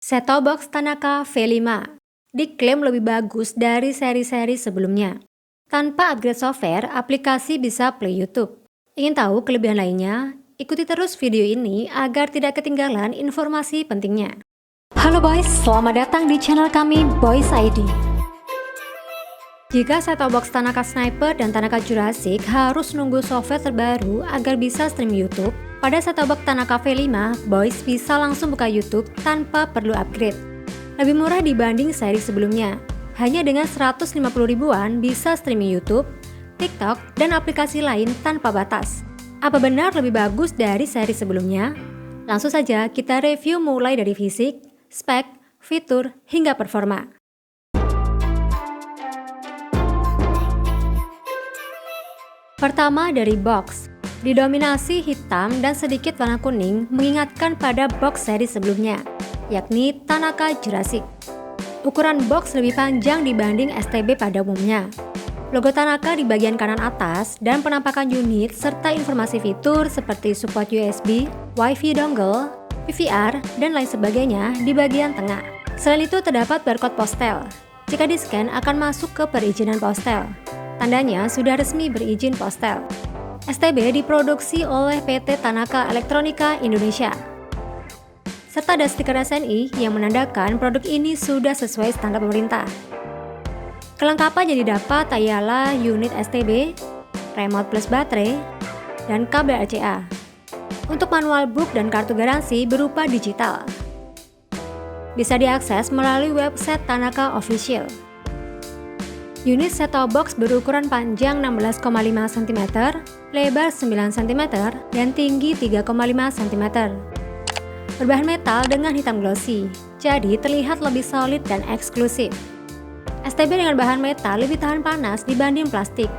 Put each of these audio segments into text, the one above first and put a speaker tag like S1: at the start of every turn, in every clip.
S1: Set-top box Tanaka V5 diklaim lebih bagus dari seri-seri sebelumnya. Tanpa upgrade software, aplikasi bisa play YouTube. Ingin tahu kelebihan lainnya? Ikuti terus video ini agar tidak ketinggalan informasi pentingnya. Halo boys, selamat datang di channel kami Boys ID. Jika set-top box Tanaka Sniper dan Tanaka Jurassic harus nunggu software terbaru agar bisa stream YouTube, pada set-top box Tanaka V5, boys bisa langsung buka YouTube tanpa perlu upgrade. Lebih murah dibanding seri sebelumnya. Hanya dengan 150 ribuan bisa streaming YouTube, TikTok, dan aplikasi lain tanpa batas. Apa benar lebih bagus dari seri sebelumnya? Langsung saja kita review mulai dari fisik, spek, fitur, hingga performa. Pertama dari box. Didominasi hitam dan sedikit warna kuning mengingatkan pada box seri sebelumnya, yakni Tanaka Jurassic. Ukuran box lebih panjang dibanding STB pada umumnya. Logo Tanaka di bagian kanan atas dan penampakan unit serta informasi fitur seperti support USB, Wi-Fi dongle, PVR, dan lain sebagainya di bagian tengah. Selain itu terdapat barcode postel. Jika di-scan akan masuk ke perizinan postel. Tandanya sudah resmi berizin postel. STB diproduksi oleh PT Tanaka Elektronika Indonesia. Serta ada stiker SNI yang menandakan produk ini sudah sesuai standar pemerintah. Kelengkapan yang didapat ialah unit STB, remote plus baterai, dan kabel RCA. Untuk manual book dan kartu garansi berupa digital. Bisa diakses melalui website Tanaka Official. Unit set-top box berukuran panjang 16,5 cm, lebar 9 cm, dan tinggi 3,5 cm. Berbahan metal dengan hitam glossy, jadi terlihat lebih solid dan eksklusif. STB dengan bahan metal lebih tahan panas dibanding plastik.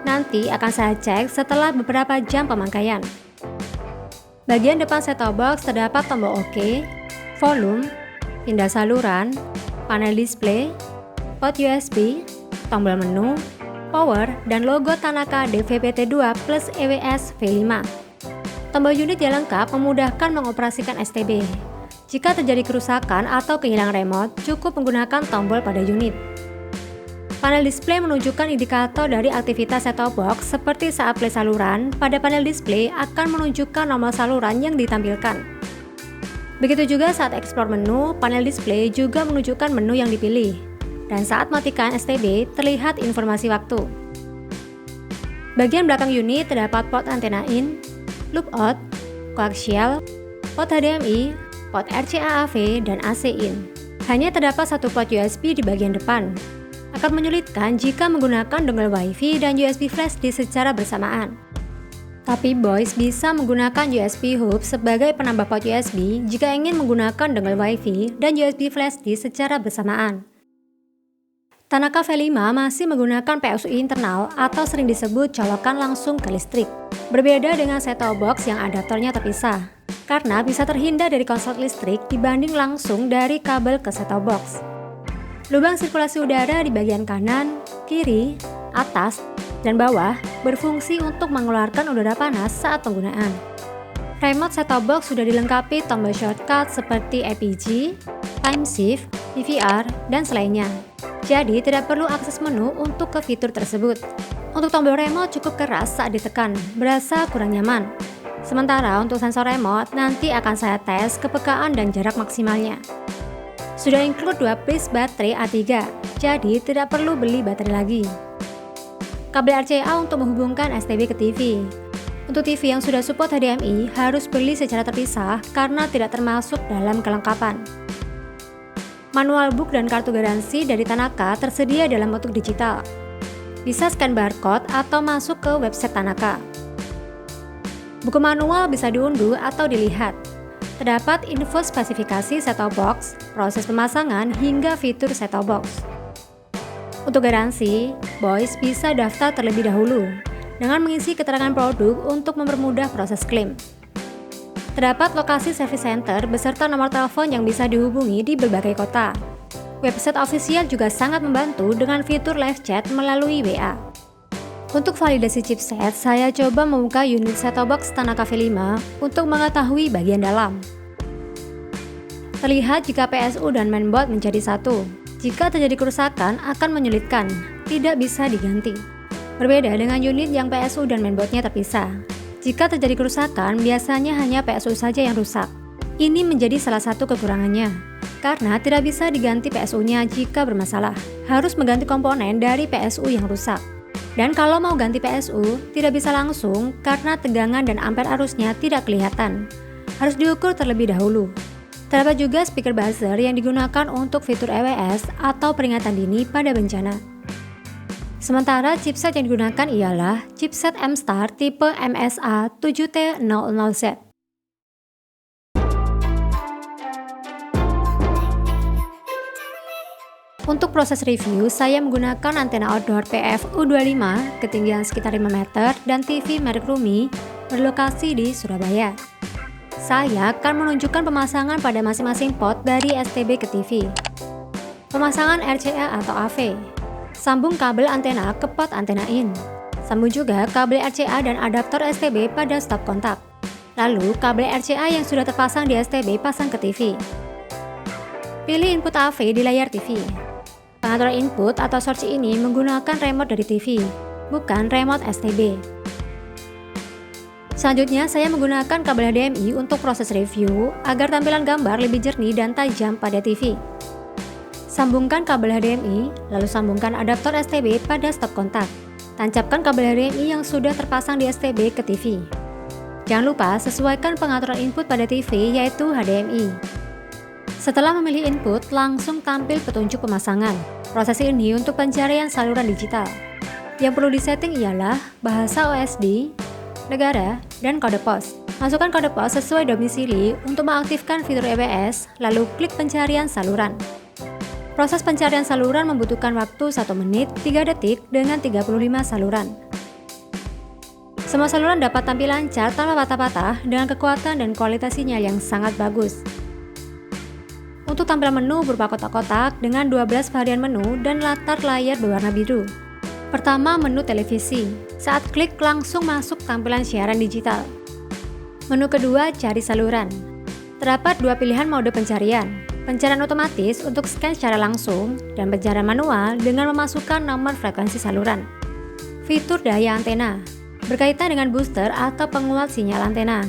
S1: Nanti akan saya cek setelah beberapa jam pemakaian. Bagian depan set-top box terdapat tombol OK, volume, pindah saluran, panel display, port USB, tombol menu, power, dan logo Tanaka DVB-T2 plus EWS V5. Tombol unit yang lengkap memudahkan mengoperasikan STB. Jika terjadi kerusakan atau kehilangan remote, cukup menggunakan tombol pada unit. Panel display menunjukkan indikator dari aktivitas set-top box seperti saat play saluran, pada panel display akan menunjukkan nomor saluran yang ditampilkan. Begitu juga saat explore menu, panel display juga menunjukkan menu yang dipilih. Dan saat matikan STB, terlihat informasi waktu. Bagian belakang unit terdapat port antena in, loop out, koaksial, port HDMI, port RCA AV, dan AC in. Hanya terdapat satu port USB di bagian depan. Akan menyulitkan jika menggunakan dongle Wi-Fi dan USB flash disk secara bersamaan. Tapi boys bisa menggunakan USB hub sebagai penambah port USB jika ingin menggunakan dongle Wi-Fi dan USB flash disk secara bersamaan. Tanaka V5 masih menggunakan PSU internal atau sering disebut colokan langsung ke listrik. Berbeda dengan set-top box yang adaptornya terpisah, karena bisa terhindar dari konslet listrik dibanding langsung dari kabel ke set-top box. Lubang sirkulasi udara di bagian kanan, kiri, atas, dan bawah berfungsi untuk mengeluarkan udara panas saat penggunaan. Remote set-top box sudah dilengkapi tombol shortcut seperti APG, time shift, PVR, dan selainnya. Jadi tidak perlu akses menu untuk ke fitur tersebut. Untuk tombol remote cukup keras saat ditekan, berasa kurang nyaman. Sementara untuk sensor remote nanti akan saya tes kepekaan dan jarak maksimalnya. Sudah include 2 piece baterai A3, jadi tidak perlu beli baterai lagi. Kabel RCA untuk menghubungkan STB ke TV. Untuk TV yang sudah support HDMI harus beli secara terpisah karena tidak termasuk dalam kelengkapan. Manual book dan kartu garansi dari Tanaka tersedia dalam bentuk digital. Bisa scan barcode atau masuk ke website Tanaka. Buku manual bisa diunduh atau dilihat. Terdapat info spesifikasi set-top box, proses pemasangan, hingga fitur set-top box. Untuk garansi, boys bisa daftar terlebih dahulu dengan mengisi keterangan produk untuk mempermudah proses klaim. Terdapat lokasi service center beserta nomor telepon yang bisa dihubungi di berbagai kota. Website official juga sangat membantu dengan fitur live chat melalui WA. Untuk validasi chipset, saya coba membuka unit set-top box Tanaka V5 untuk mengetahui bagian dalam. Terlihat jika PSU dan mainboard menjadi satu. Jika terjadi kerusakan akan menyulitkan, tidak bisa diganti. Berbeda dengan unit yang PSU dan mainboardnya terpisah. Jika terjadi kerusakan, biasanya hanya PSU saja yang rusak. Ini menjadi salah satu kekurangannya, karena tidak bisa diganti PSU-nya jika bermasalah. Harus mengganti komponen dari PSU yang rusak. Dan kalau mau ganti PSU, tidak bisa langsung karena tegangan dan ampere arusnya tidak kelihatan. Harus diukur terlebih dahulu. Terdapat juga speaker buzzer yang digunakan untuk fitur EWS atau peringatan dini pada bencana. Sementara chipset yang digunakan ialah chipset M-Star tipe MSA 7T00Z. Untuk proses review, saya menggunakan antena outdoor PF-U25 ketinggian sekitar 5 meter dan TV merek Rumi berlokasi di Surabaya. Saya akan menunjukkan pemasangan pada masing-masing pot dari STB ke TV. Pemasangan RCA atau AV. Sambung kabel antena ke pot antena in. Sambung juga kabel RCA dan adaptor STB pada stop kontak. Lalu kabel RCA yang sudah terpasang di STB pasang ke TV. Pilih input AV di layar TV. Pengaturan input atau source ini menggunakan remote dari TV, bukan remote STB. Selanjutnya, saya menggunakan kabel HDMI untuk proses review agar tampilan gambar lebih jernih dan tajam pada TV. Sambungkan kabel HDMI, lalu sambungkan adaptor STB pada stop kontak. Tancapkan kabel HDMI yang sudah terpasang di STB ke TV. Jangan lupa sesuaikan pengaturan input pada TV yaitu HDMI. Setelah memilih input, langsung tampil petunjuk pemasangan. Proses ini untuk pencarian saluran digital. Yang perlu disetting ialah bahasa OSD, negara, dan kode pos. Masukkan kode pos sesuai domisili untuk mengaktifkan fitur EWS, lalu klik pencarian saluran. Proses pencarian saluran membutuhkan waktu 1 menit 3 detik dengan 35 saluran. Semua saluran dapat tampil lancar tanpa patah-patah dengan kekuatan dan kualitas sinyal yang sangat bagus. Untuk tampilan menu berupa kotak-kotak dengan 12 varian menu dan latar layar berwarna biru. Pertama, menu televisi. Saat klik langsung masuk tampilan siaran digital. Menu kedua, cari saluran. Terdapat 2 pilihan mode pencarian. Pencarian otomatis untuk scan secara langsung dan pencarian manual dengan memasukkan nomor frekuensi saluran. Fitur daya antena. Berkaitan dengan booster atau penguat sinyal antena.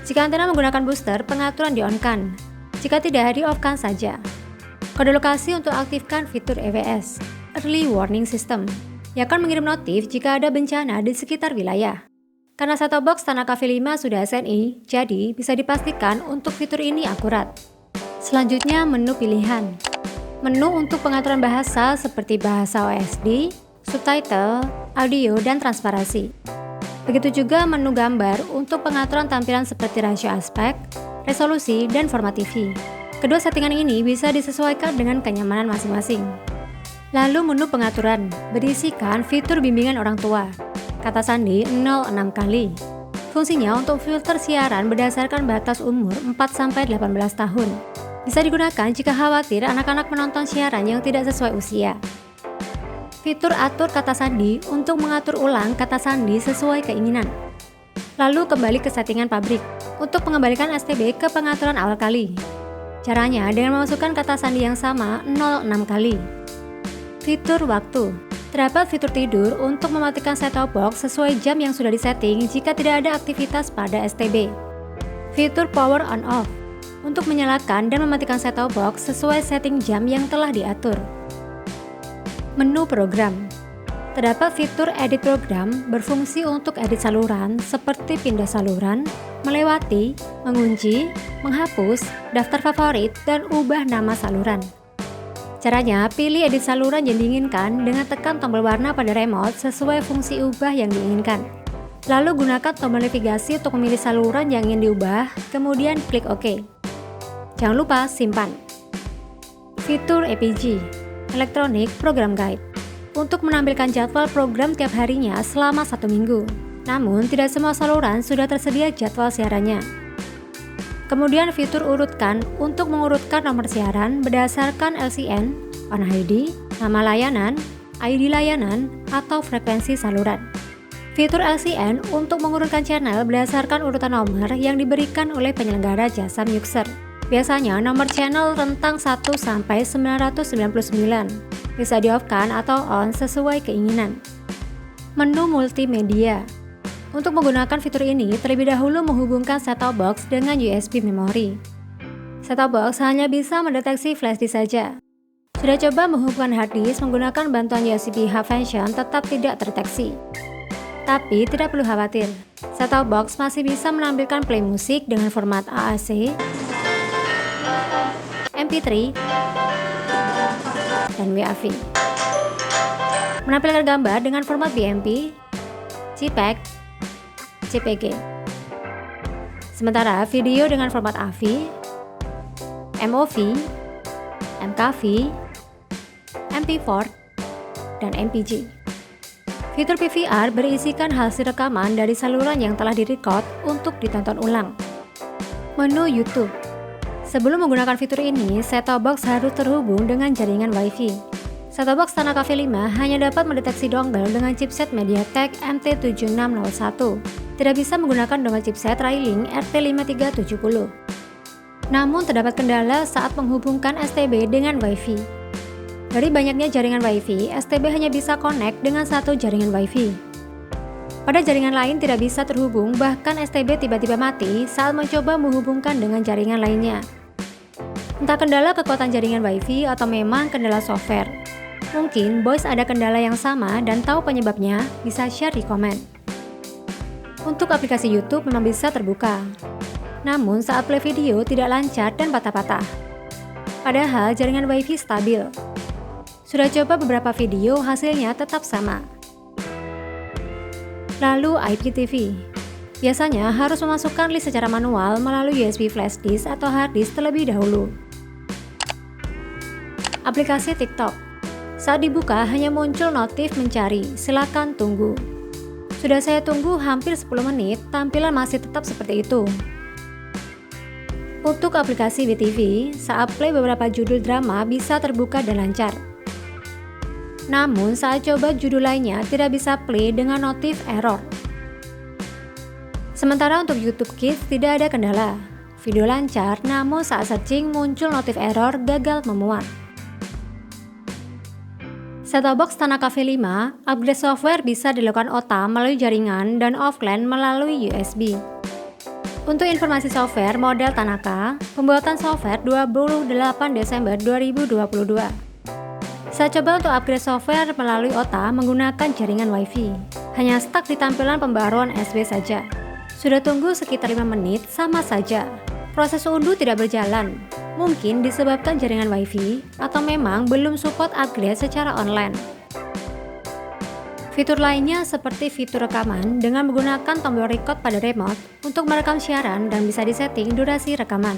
S1: Jika antena menggunakan booster, pengaturan di-on-kan. Jika tidak, di-off-kan saja. Kode lokasi untuk aktifkan fitur EWS, Early Warning System, yang akan mengirim notif jika ada bencana di sekitar wilayah. Karena set-top box Tanah Cafe 5 sudah SNI, jadi bisa dipastikan untuk fitur ini akurat. Selanjutnya, menu pilihan. Menu untuk pengaturan bahasa seperti bahasa OSD, subtitle, audio, dan transparasi. Begitu juga menu gambar untuk pengaturan tampilan seperti rasio aspek, resolusi, dan format TV. Kedua settingan ini bisa disesuaikan dengan kenyamanan masing-masing. Lalu menu pengaturan, berisikan fitur bimbingan orang tua. Kata sandi 0-6 kali. Fungsinya untuk filter siaran berdasarkan batas umur 4-18 tahun. Bisa digunakan jika khawatir anak-anak menonton siaran yang tidak sesuai usia. Fitur atur kata sandi untuk mengatur ulang kata sandi sesuai keinginan. Lalu kembali ke settingan pabrik untuk mengembalikan STB ke pengaturan awal kali. Caranya dengan memasukkan kata sandi yang sama 0-6 kali. Fitur waktu. Terdapat fitur tidur untuk mematikan set-top box sesuai jam yang sudah disetting jika tidak ada aktivitas pada STB. Fitur power on off untuk menyalakan dan mematikan set-top box sesuai setting jam yang telah diatur. Menu program. Terdapat fitur edit program berfungsi untuk edit saluran seperti pindah saluran, melewati, mengunci, menghapus, daftar favorit, dan ubah nama saluran. Caranya, pilih edit saluran yang diinginkan dengan tekan tombol warna pada remote sesuai fungsi ubah yang diinginkan. Lalu gunakan tombol navigasi untuk memilih saluran yang ingin diubah, kemudian klik OK. Jangan lupa simpan. Fitur EPG, Electronic Program Guide, untuk menampilkan jadwal program tiap harinya selama 1 minggu. Namun, tidak semua saluran sudah tersedia jadwal siarannya. Kemudian fitur urutkan untuk mengurutkan nomor siaran berdasarkan LCN, on ID, nama layanan, ID layanan, atau frekuensi saluran. Fitur LCN untuk mengurutkan channel berdasarkan urutan nomor yang diberikan oleh penyelenggara jasa mixer. Biasanya nomor channel rentang 1 sampai 999. Bisa di-off-kan atau on sesuai keinginan. Menu multimedia. Untuk menggunakan fitur ini, terlebih dahulu menghubungkan set-top box dengan USB memori. Set-top box hanya bisa mendeteksi flash disk saja. Sudah coba menghubungkan hard disk menggunakan bantuan USB Hub Function tetap tidak terdeteksi. Tapi tidak perlu khawatir, set-top box masih bisa menampilkan play musik dengan format AAC, MP3, dan WAV. Menampilkan gambar dengan format BMP, JPEG, JPG. Sementara video dengan format AVI, MOV, MKV, MP4, dan MPG. Fitur PVR berisikan hasil rekaman dari saluran yang telah direkod untuk ditonton ulang. Menu YouTube. Sebelum menggunakan fitur ini, set-top box harus terhubung dengan jaringan Wi-Fi. Set-top box Tanaka V5 hanya dapat mendeteksi dongle dengan chipset MediaTek MT7601. Tidak bisa menggunakan dongle chipset Xilinx RT5370. Namun terdapat kendala saat menghubungkan STB dengan Wi-Fi. Dari banyaknya jaringan Wi-Fi, STB hanya bisa connect dengan satu jaringan Wi-Fi. Pada jaringan lain tidak bisa terhubung, bahkan STB tiba-tiba mati saat mencoba menghubungkan dengan jaringan lainnya. Entah kendala kekuatan jaringan Wi-Fi atau memang kendala software. Mungkin Boys ada kendala yang sama dan tahu penyebabnya, bisa share di komen. Untuk aplikasi YouTube memang bisa terbuka. Namun saat play video tidak lancar dan patah-patah. Padahal jaringan Wi-Fi stabil. Sudah coba beberapa video, hasilnya tetap sama. Lalu IPTV. Biasanya harus memasukkan list secara manual melalui USB flash disk atau hard disk terlebih dahulu. Aplikasi TikTok. Saat dibuka hanya muncul notif mencari, silakan tunggu. Sudah saya tunggu hampir 10 menit, tampilan masih tetap seperti itu. Untuk aplikasi WeTV, saat play beberapa judul drama bisa terbuka dan lancar. Namun saat coba judul lainnya tidak bisa play dengan notif error. Sementara untuk YouTube Kids tidak ada kendala. Video lancar, namun saat searching muncul notif error gagal memuat. Set-top box Tanaka V5, upgrade software bisa dilakukan OTA melalui jaringan dan offline melalui USB. Untuk informasi software model Tanaka, pembuatan software 28 Desember 2022. Saya coba untuk upgrade software melalui OTA menggunakan jaringan Wi-Fi. Hanya stuck di tampilan pembaruan SW saja. Sudah tunggu sekitar 5 menit, sama saja. Proses unduh tidak berjalan. Mungkin disebabkan jaringan Wi-Fi atau memang belum support upgrade secara online. Fitur lainnya seperti fitur rekaman dengan menggunakan tombol record pada remote untuk merekam siaran dan bisa disetting durasi rekaman.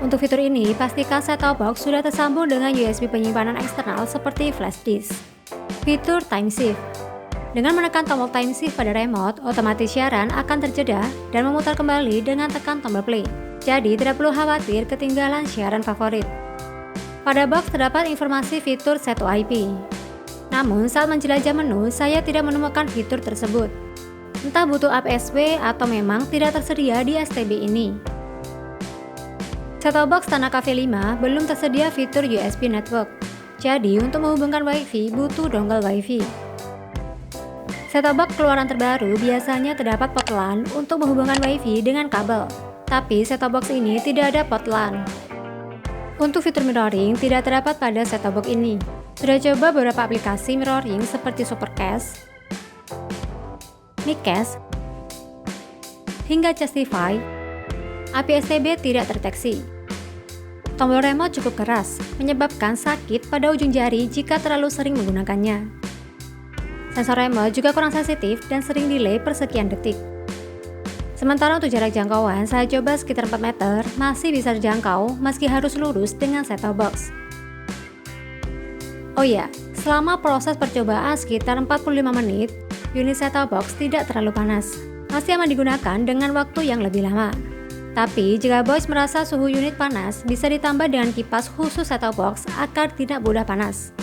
S1: Untuk fitur ini, pastikan set-top box sudah tersambung dengan USB penyimpanan eksternal seperti flash disk. Fitur time shift. Dengan menekan tombol time shift pada remote, otomatis siaran akan terjeda dan memutar kembali dengan tekan tombol play. Jadi tidak perlu khawatir ketinggalan siaran favorit. Pada box terdapat informasi fitur set IP. Namun saat menjelajah menu, saya tidak menemukan fitur tersebut. Entah butuh app SW atau memang tidak tersedia di STB ini. Set-top box Tanaka V5 belum tersedia fitur USB network. Jadi untuk menghubungkan Wi-Fi butuh dongle Wi-Fi. Set-top box keluaran terbaru biasanya terdapat port LAN untuk menghubungkan Wi-Fi dengan kabel. Tapi set-top box ini tidak ada port LAN. Untuk fitur mirroring tidak terdapat pada set-top box ini. Sudah coba beberapa aplikasi mirroring seperti Supercast, Micast, hingga Justify. API STB tidak terdeteksi. Tombol remote cukup keras, menyebabkan sakit pada ujung jari jika terlalu sering menggunakannya. Sensor remote juga kurang sensitif dan sering delay per sekian detik. Sementara untuk jarak jangkauan, saya coba sekitar 4 meter, masih bisa terjangkau meski harus lurus dengan set-top box. Oh ya, selama proses percobaan sekitar 45 menit, unit set-top box tidak terlalu panas. Masih aman digunakan dengan waktu yang lebih lama. Tapi jika Boys merasa suhu unit panas, bisa ditambah dengan kipas khusus set-top box agar tidak mudah panas.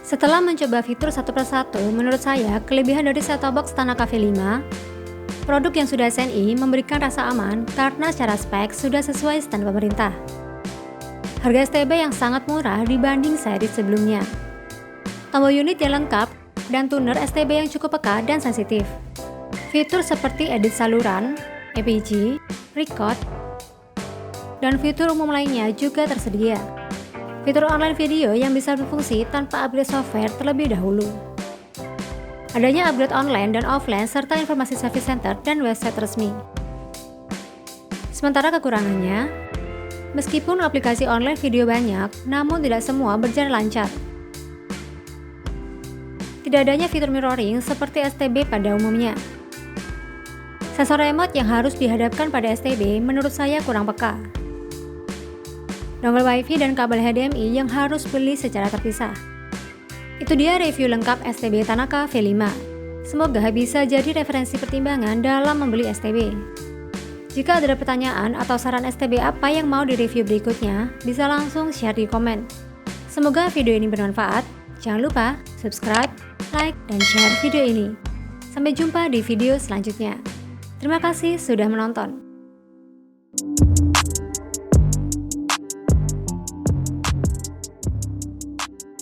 S1: Setelah mencoba fitur satu persatu, menurut saya kelebihan dari set-top box Tanaka V5 Produk yang sudah SNI memberikan rasa aman karena secara spek sudah sesuai standar pemerintah. Harga STB yang sangat murah dibanding seri sebelumnya. Tombol unit yang lengkap dan tuner STB yang cukup peka dan sensitif. Fitur seperti edit saluran, EPG, record, dan fitur umum lainnya juga tersedia. Fitur online video yang bisa berfungsi tanpa upgrade software terlebih dahulu. Adanya upgrade online dan offline serta informasi service center dan website resmi. Sementara kekurangannya, meskipun aplikasi online video banyak, namun tidak semua berjalan lancar. Tidak adanya fitur mirroring seperti STB pada umumnya. Sensor remote yang harus dihadapkan pada STB menurut saya kurang peka. Dongle WiFi dan kabel HDMI yang harus beli secara terpisah. Itu dia review lengkap STB Tanaka V5. Semoga bisa jadi referensi pertimbangan dalam membeli STB. Jika ada pertanyaan atau saran STB apa yang mau direview berikutnya, bisa langsung share di komen. Semoga video ini bermanfaat. Jangan lupa subscribe, like, dan share video ini. Sampai jumpa di video selanjutnya. Terima kasih sudah menonton.